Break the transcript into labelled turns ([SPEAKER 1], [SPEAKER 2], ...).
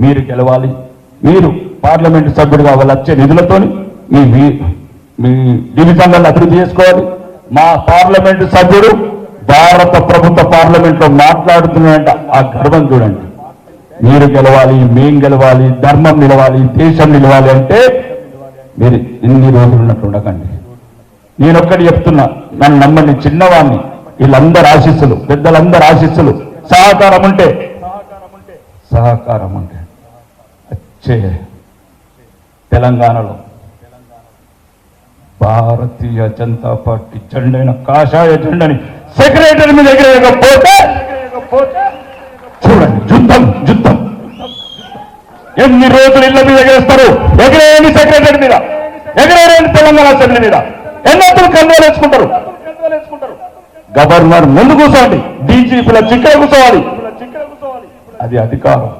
[SPEAKER 1] మీరు గెలవాలి. మీరు పార్లమెంటు సభ్యుడిగా వాళ్ళు వచ్చే నిధులతోని మీ డివిజన్లను అభివృద్ధి చేసుకోవాలి. మా పార్లమెంటు సభ్యుడు భారత ప్రభుత్వ పార్లమెంట్లో మాట్లాడుతున్నట్ట ఆ గర్వం చూడండి. మీరు గెలవాలి, మేం గెలవాలి, ధర్మం నిలవాలి, దేశం నిలవాలి అంటే మీరు ఇన్ని రోజులు ఉన్నట్టు ఉండకండి. నేనొక్కటి చెప్తున్నా, నన్ను నమ్మండి, చిన్నవాడిని. వీళ్ళందరూ ఆశీస్సులు, పెద్దలందరూ ఆశీస్సులు, సహకారం ఉంటే వచ్చే తెలంగాణలో భారతీయ జనతా పార్టీ జెండైన కాషాయ జెండని సెక్రటరీ మీద ఎగరేయకపోతే చూడండి, యుద్ధం. ఎన్ని రోజులు ఇళ్ల మీద ఎగరేస్తారు? ఎగరేయండి సెక్రటరీ మీద, ఎగరేయండి తెలంగాణ అసెంబ్లీ మీద. ఎన్నప్పుడు కండోలు వేసుకుంటారు? గవర్నర్ ముందు కూర్చోండి, డీజీపీల చిక్కడ కూర్చోవాలి. అది అధికారం.